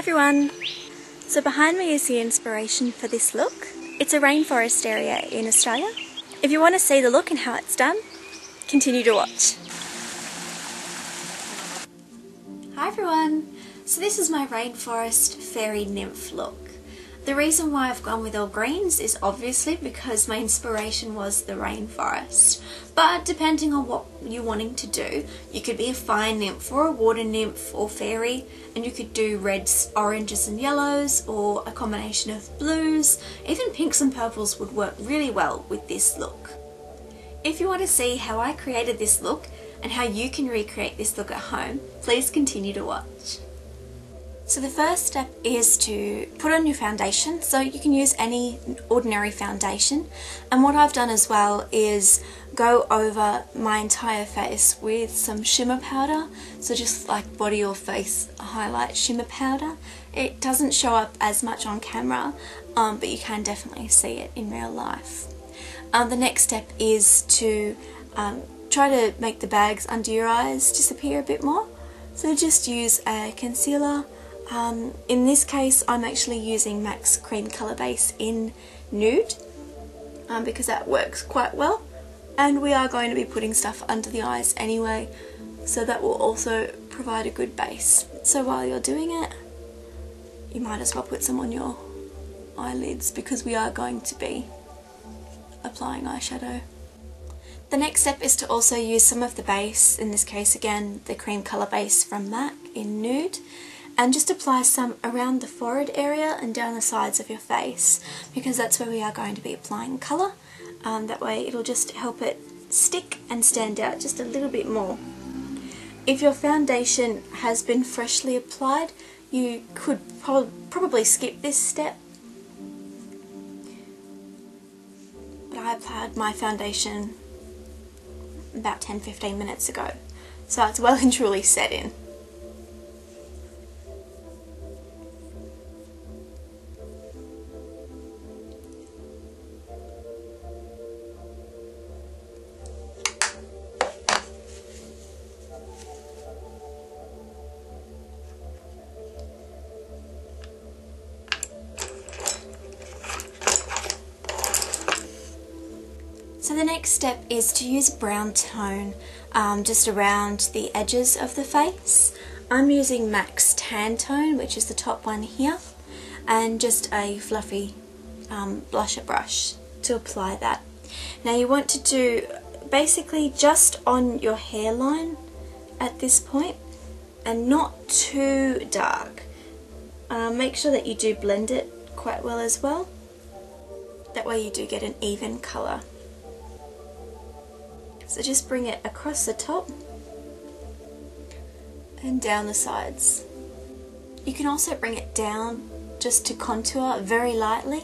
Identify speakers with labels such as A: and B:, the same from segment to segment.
A: everyone! So behind me is the inspiration for this look. It's a rainforest area in Australia. If you want to see the look and how it's done, continue to watch. Hi everyone! So this is my rainforest fairy nymph look. The reason why I've gone with all greens is obviously because my inspiration was the rainforest. But depending on what you're wanting to do, you could be a fire nymph or a water nymph or fairy, and you could do reds, oranges and yellows, or a combination of blues. Even pinks and purples would work really well with this look. If you want to see how I created this look and how you can recreate this look at home, please continue to watch. So the first step is to put on your foundation. So you can use any ordinary foundation, and what I've done as well is go over my entire face with some shimmer powder. So just like body or face highlight shimmer powder. It doesn't show up as much on camera, but you can definitely see it in real life. The next step is to try to make the bags under your eyes disappear a bit more. So just use a concealer. In this case I'm actually using MAC's cream colour base in nude because that works quite well, and we are going to be putting stuff under the eyes anyway, so that will also provide a good base. So while you're doing it, you might as well put some on your eyelids because we are going to be applying eyeshadow. The next step is to also use some of the base, in this case again the cream colour base from MAC in nude, and just apply some around the forehead area and down the sides of your face, because that's where we are going to be applying colour. That way it'll just help it stick and stand out just a little bit more. If your foundation has been freshly applied, you could probably skip this step. But I applied my foundation about 10-15 minutes ago, so it's well and truly set in. So the next step is to use a brown tone just around the edges of the face. I'm using MAC's tan tone, which is the top one here, and just a fluffy blusher brush to apply that. Now you want to do basically just on your hairline at this point, and not too dark. Make sure that you do blend it quite well as well. That way you do get an even colour. So just bring it across the top and down the sides. You can also bring it down just to contour very lightly.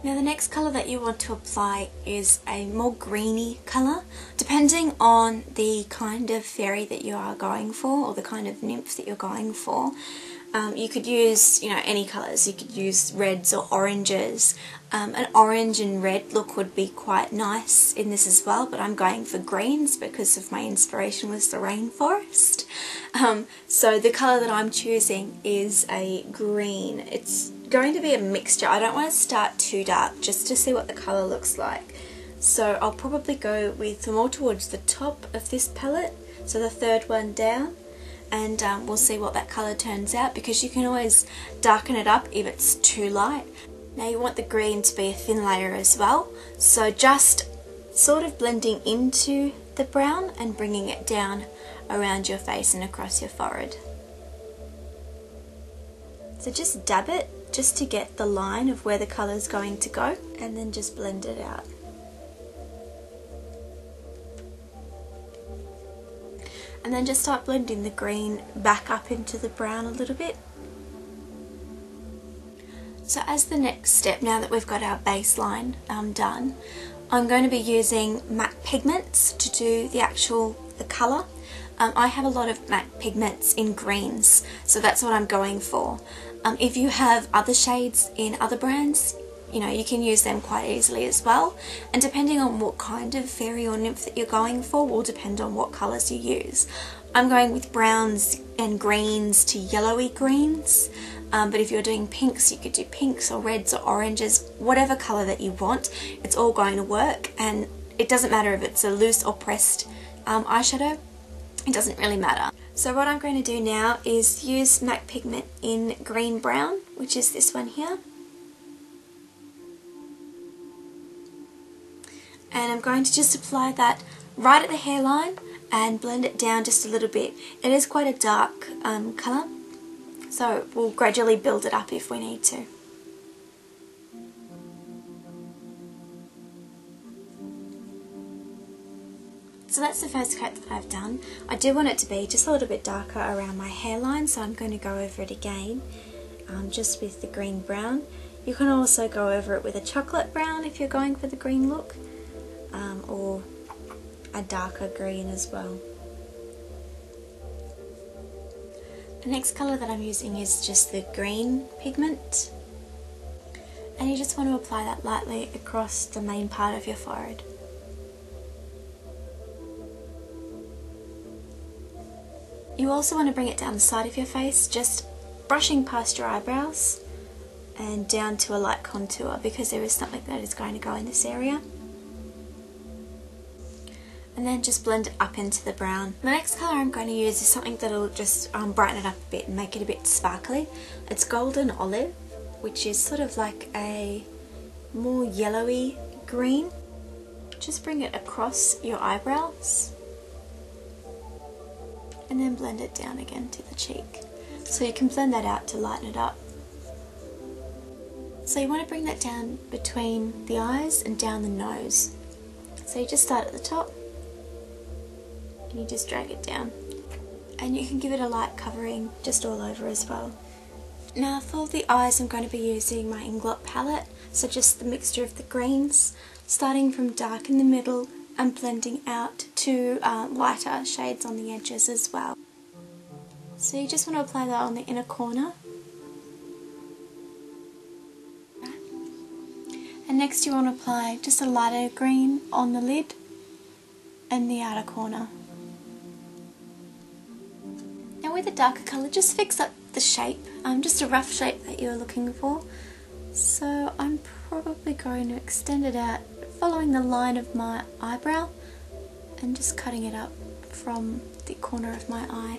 A: Now the next colour that you want to apply is a more greeny colour. Depending on the kind of fairy that you are going for, or the kind of nymph that you're going for, you could use, any colours. You could use reds or oranges. An orange and red look would be quite nice in this as well, but I'm going for greens because of my inspiration was the rainforest. So the colour that I'm choosing is a green. It's going to be a mixture. I don't want to start too dark just to see what the colour looks like. So I'll probably go with more towards the top of this palette, so the third one down. And we'll see what that colour turns out, because you can always darken it up if it's too light. Now you want the green to be a thin layer as well, so just sort of blending into the brown and bringing it down around your face and across your forehead. So just dab it just to get the line of where the colour is going to go, and then just blend it out. And then just start blending the green back up into the brown a little bit. So as the next step, now that we've got our baseline done, I'm going to be using MAC pigments to do the colour. I have a lot of MAC pigments in greens, so that's what I'm going for. If you have other shades in other brands, you know, you can use them quite easily as well. And depending on what kind of fairy or nymph that you're going for will depend on what colours you use. I'm going with browns and greens to yellowy greens, but if you're doing pinks, you could do pinks or reds or oranges, whatever colour that you want. It's all going to work, and it doesn't matter if it's a loose or pressed eyeshadow. It doesn't really matter. So what I'm going to do now is use MAC pigment in green brown, which is this one here. And I'm going to just apply that right at the hairline and blend it down just a little bit. It is quite a dark colour, so we'll gradually build it up if we need to. So that's the first coat that I've done. I do want it to be just a little bit darker around my hairline, so I'm going to go over it again just with the green brown. You can also go over it with a chocolate brown if you're going for the green look, or a darker green as well. The next colour that I'm using is just the green pigment, and you just want to apply that lightly across the main part of your forehead. You also want to bring it down the side of your face, just brushing past your eyebrows and down to a light contour, because there is something that is going to go in this area. And then just blend it up into the brown. The next colour I'm going to use is something that will just brighten it up a bit and make it a bit sparkly. It's Golden Olive, which is sort of like a more yellowy green. Just bring it across your eyebrows and then blend it down again to the cheek. So you can blend that out to lighten it up. So you want to bring that down between the eyes and down the nose. So you just start at the top and you just drag it down. And you can give it a light covering just all over as well. Now for the eyes, I'm going to be using my Inglot palette, so just the mixture of the greens, starting from dark in the middle and blending out to lighter shades on the edges as well. So you just want to apply that on the inner corner. And next you want to apply just a lighter green on the lid and the outer corner. Now with a darker colour, just fix up the shape, just a rough shape that you're looking for. So I'm probably going to extend it out following the line of my eyebrow and just cutting it up from the corner of my eye.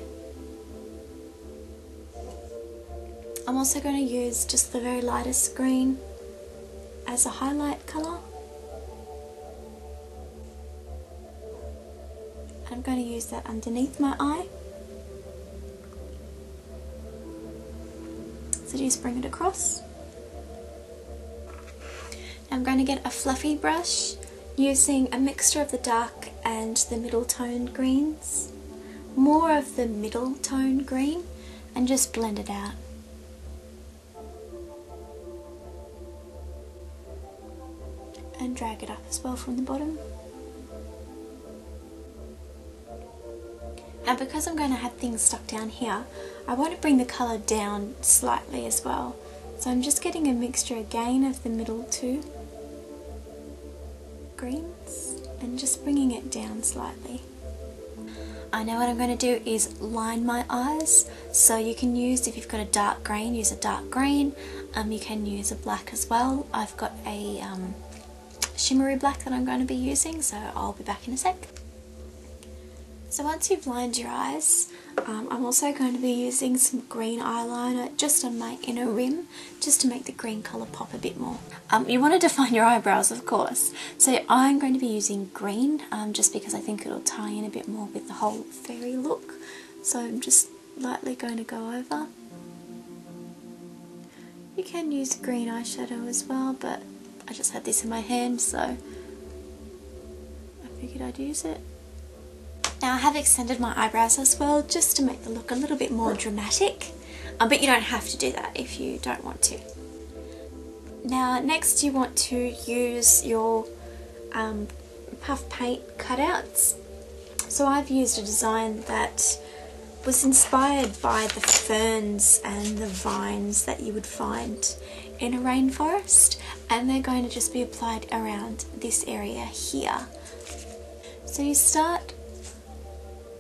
A: I'm also going to use just the very lightest green as a highlight colour. I'm going to use that underneath my eye. So just bring it across. I'm going to get a fluffy brush using a mixture of the dark and the middle toned greens, more of the middle tone green, and just blend it out. And drag it up as well from the bottom. Now because I'm going to have things stuck down here, I want to bring the colour down slightly as well. So I'm just getting a mixture again of the middle two greens and just bringing it down slightly. I know what I'm going to do is line my eyes, so you can use, if you've got a dark green, use a dark green. You can use a black as well. I've got a shimmery black that I'm going to be using, so I'll be back in a sec. So once you've lined your eyes, I'm also going to be using some green eyeliner just on my inner rim, just to make the green colour pop a bit more. You want to define your eyebrows, of course, so I'm going to be using green just because I think it'll tie in a bit more with the whole fairy look. So I'm just lightly going to go over. You can use green eyeshadow as well, but I just had this in my hand, so I figured I'd use it. Now I have extended my eyebrows as well, just to make the look a little bit more dramatic, but you don't have to do that if you don't want to. Now next you want to use your puff paint cutouts. So I've used a design that was inspired by the ferns and the vines that you would find in a rainforest, and they're going to just be applied around this area here. So you start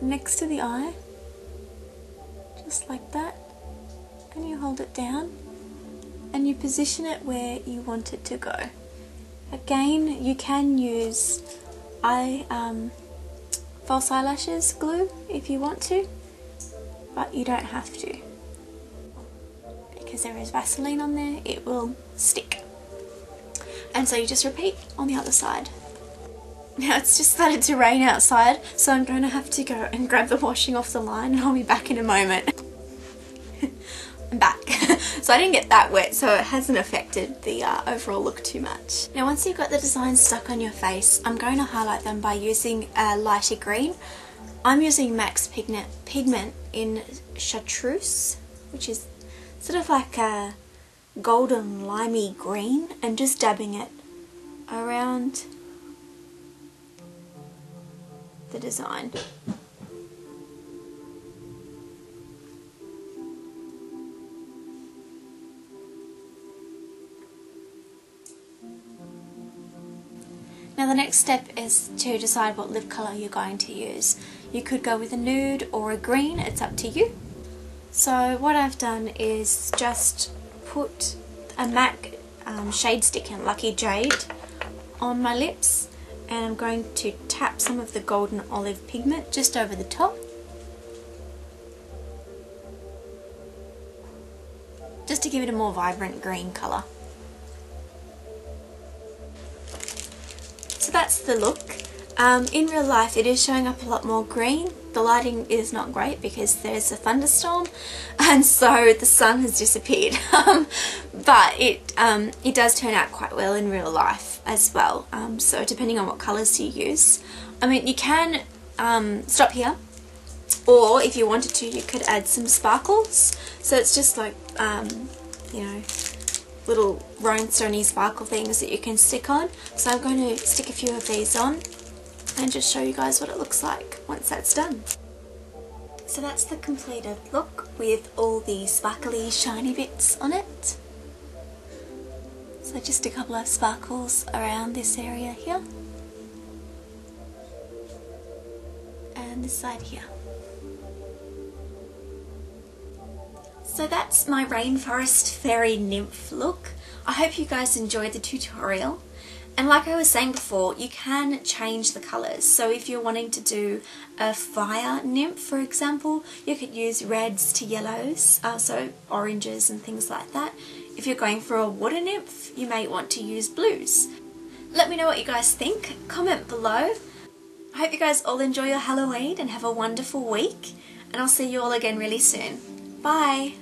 A: next to the eye, just like that, and you hold it down and you position it where you want it to go. Again, you can use false eyelashes glue if you want to, but you don't have to, because there is Vaseline on there, it will stick. And so you just repeat on the other side. Now it's just started to rain outside, so I'm going to have to go and grab the washing off the line, and I'll be back in a moment. I'm back. So I didn't get that wet, so it hasn't affected the overall look too much. Now once you've got the design stuck on your face, I'm going to highlight them by using a lighter green. I'm using Max Pigment in Chartreuse, which is sort of like a golden limey green, and just dabbing it around the design. Now the next step is to decide what lip colour you're going to use. You could go with a nude or a green, it's up to you. So what I've done is just put a MAC shade stick in Lucky Jade on my lips, and I'm going to tap some of the golden olive pigment just over the top, just to give it a more vibrant green colour. So that's the look. In real life it is showing up a lot more green. The lighting is not great because there's a thunderstorm and so the sun has disappeared. But it does turn out quite well in real life as well. So depending on what colours you use. I mean, you can stop here, or if you wanted to you could add some sparkles. So it's just like, you know, little rhinestone-y sparkle things that you can stick on. So I'm going to stick a few of these on and just show you guys what it looks like once that's done. So that's the completed look with all the sparkly shiny bits on it. So just a couple of sparkles around this area here and this side here. So that's my Rainforest Fairy Nymph look. I hope you guys enjoyed the tutorial. And like I was saying before, you can change the colours. So if you're wanting to do a fire nymph, for example, you could use reds to yellows, so oranges and things like that. If you're going for a water nymph, you may want to use blues. Let me know what you guys think. Comment below. I hope you guys all enjoy your Halloween and have a wonderful week. And I'll see you all again really soon. Bye!